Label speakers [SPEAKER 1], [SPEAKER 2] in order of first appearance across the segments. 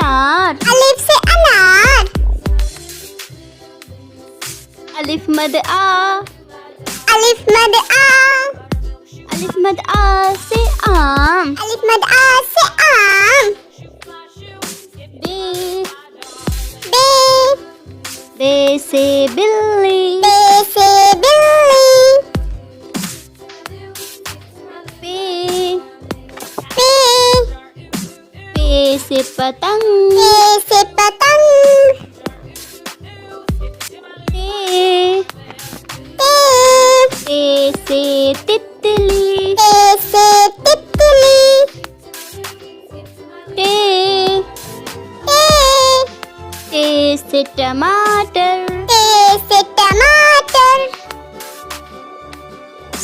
[SPEAKER 1] अनार,
[SPEAKER 2] अलिफ से अनार,
[SPEAKER 1] अलिफ मद आ,
[SPEAKER 2] अलिफ मद आ,
[SPEAKER 1] अलिफ मद आ से आम,
[SPEAKER 2] अलिफ मद आ से आम,
[SPEAKER 1] बे,
[SPEAKER 2] बे,
[SPEAKER 1] बे से बिल्ली,
[SPEAKER 2] बे से बिल्ली,
[SPEAKER 1] पे,
[SPEAKER 2] पे,
[SPEAKER 1] पे से पतंग,
[SPEAKER 2] पे से पतंग,
[SPEAKER 1] ते,
[SPEAKER 2] ते,
[SPEAKER 1] ते से तितली,
[SPEAKER 2] ते से तितली,
[SPEAKER 1] ते,
[SPEAKER 2] ते,
[SPEAKER 1] ते से टमाटर,
[SPEAKER 2] ते से टमाटर,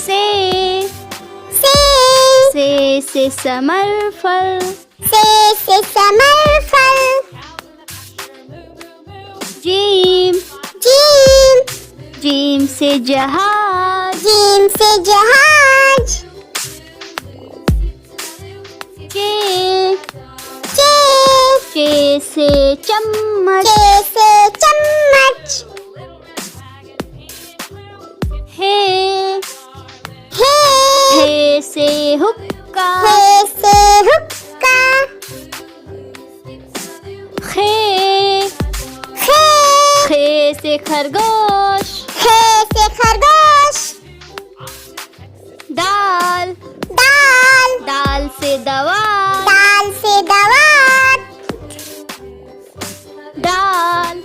[SPEAKER 1] से,
[SPEAKER 2] से
[SPEAKER 1] से समरफल,
[SPEAKER 2] से समरफल,
[SPEAKER 1] जीम,
[SPEAKER 2] जीम,
[SPEAKER 1] जीम से जहाज,
[SPEAKER 2] जीम से जहाज,
[SPEAKER 1] चे,
[SPEAKER 2] चे,
[SPEAKER 1] चे से चम्मच,
[SPEAKER 2] चे से चम्मच,
[SPEAKER 1] हे,
[SPEAKER 2] हे,
[SPEAKER 1] हे से हुक्का,
[SPEAKER 2] हे से हुक्का,
[SPEAKER 1] खे,
[SPEAKER 2] खे,
[SPEAKER 1] खे से खरगोश,
[SPEAKER 2] खे से खरगोश,
[SPEAKER 1] दाल,
[SPEAKER 2] दाल,
[SPEAKER 1] दाल से दवा,
[SPEAKER 2] दाल से दवात,
[SPEAKER 1] दाल,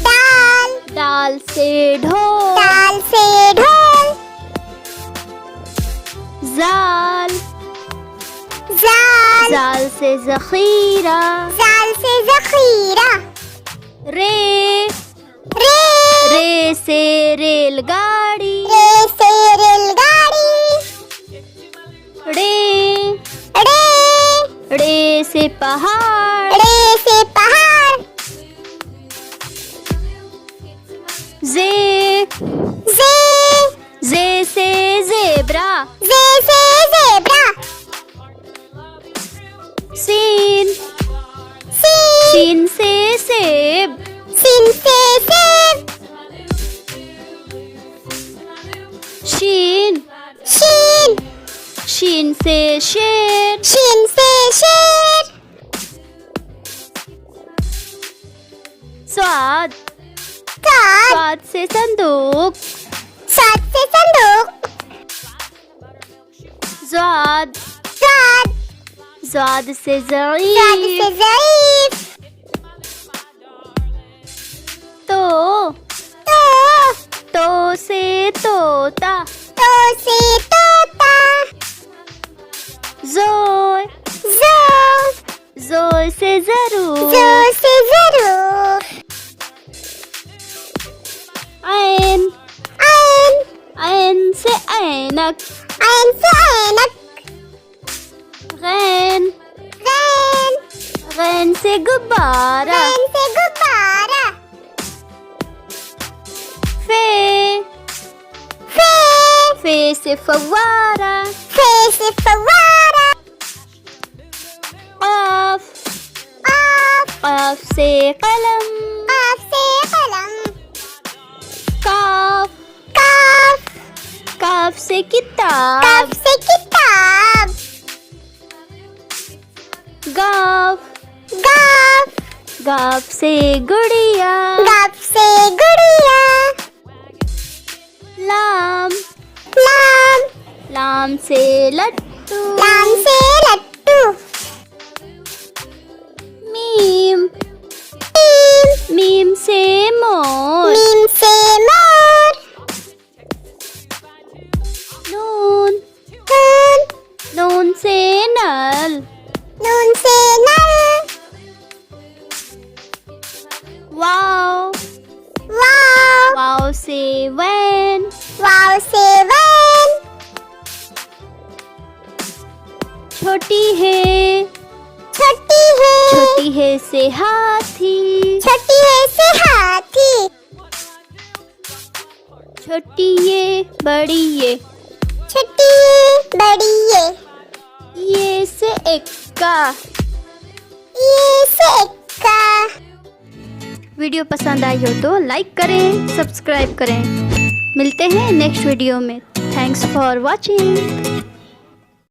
[SPEAKER 2] दाल,
[SPEAKER 1] दाल से ढोल,
[SPEAKER 2] दाल से ढोल,
[SPEAKER 1] जाल,
[SPEAKER 2] जाल,
[SPEAKER 1] जाल से जखीरा,
[SPEAKER 2] जाल से जखीरा,
[SPEAKER 1] रे,
[SPEAKER 2] रे,
[SPEAKER 1] रे से रेलगाड़ी,
[SPEAKER 2] रे से रेलगाड़ी,
[SPEAKER 1] रे,
[SPEAKER 2] रे,
[SPEAKER 1] रे से पहाड़,
[SPEAKER 2] रे से पहाड़,
[SPEAKER 1] जे,
[SPEAKER 2] जे,
[SPEAKER 1] जे से जेब्रा,
[SPEAKER 2] जे से ज़ेब्रा,
[SPEAKER 1] सीन,
[SPEAKER 2] सीन,
[SPEAKER 1] सीन से सेब,
[SPEAKER 2] सीन से सेब,
[SPEAKER 1] शीन,
[SPEAKER 2] शीन,
[SPEAKER 1] शीन से शेर,
[SPEAKER 2] शीन से शेर,
[SPEAKER 1] स्वाद,
[SPEAKER 2] सात,
[SPEAKER 1] स्वाद से संदूक,
[SPEAKER 2] सात से संदूक,
[SPEAKER 1] ज़्वाद,
[SPEAKER 2] सात,
[SPEAKER 1] ज़्वाद से
[SPEAKER 2] सात
[SPEAKER 1] ज़ईफ,
[SPEAKER 2] से ज़ईफ,
[SPEAKER 1] तो,
[SPEAKER 2] तो,
[SPEAKER 1] तो से तोता,
[SPEAKER 2] तो से तोता,
[SPEAKER 1] ज़ोय,
[SPEAKER 2] ज़ो,
[SPEAKER 1] ज़ोय से ज़रूर,
[SPEAKER 2] ज़ो से ज़रूर,
[SPEAKER 1] ऐन,
[SPEAKER 2] ऐन,
[SPEAKER 1] ऐन से ऐनक,
[SPEAKER 2] ऐन से ऐनक,
[SPEAKER 1] गैन,
[SPEAKER 2] गैन,
[SPEAKER 1] गैन से गुब्बारा,
[SPEAKER 2] गैन से गुब्बारा,
[SPEAKER 1] फे,
[SPEAKER 2] फे,
[SPEAKER 1] फे से फव्वारा,
[SPEAKER 2] फे से फव्वारा,
[SPEAKER 1] क़ाफ,
[SPEAKER 2] आफ,
[SPEAKER 1] क़ाफ से कलम,
[SPEAKER 2] आफ से कलम,
[SPEAKER 1] काफ,
[SPEAKER 2] काफ,
[SPEAKER 1] काफ से किताब,
[SPEAKER 2] काफ से किताब,
[SPEAKER 1] गाफ,
[SPEAKER 2] गाफ,
[SPEAKER 1] गाफ से गुड़िया,
[SPEAKER 2] गाफ से गुड़िया,
[SPEAKER 1] लाम,
[SPEAKER 2] लाम,
[SPEAKER 1] लाम से लट्टू,
[SPEAKER 2] लाम से लट्टू,
[SPEAKER 1] मीम,
[SPEAKER 2] मीम,
[SPEAKER 1] मीम से मोर,
[SPEAKER 2] मीम से मोर,
[SPEAKER 1] नून,
[SPEAKER 2] नून,
[SPEAKER 1] नून से नल,
[SPEAKER 2] नून से नल,
[SPEAKER 1] वाव,
[SPEAKER 2] वाव,
[SPEAKER 1] वाव से वैन,
[SPEAKER 2] वाव से वैन,
[SPEAKER 1] छोटी है,
[SPEAKER 2] छोटी है,
[SPEAKER 1] छोटी है से हाथी,
[SPEAKER 2] छोटी है से हाथी,
[SPEAKER 1] छोटी ये बड़ी ये,
[SPEAKER 2] छोटी बड़ी ये
[SPEAKER 1] से एक्का,
[SPEAKER 2] से एक्का,
[SPEAKER 1] वीडियो पसंद आई हो तो लाइक करें, सब्सक्राइब करें। मिलते हैं नेक्स्ट वीडियो में। Thanks for watching.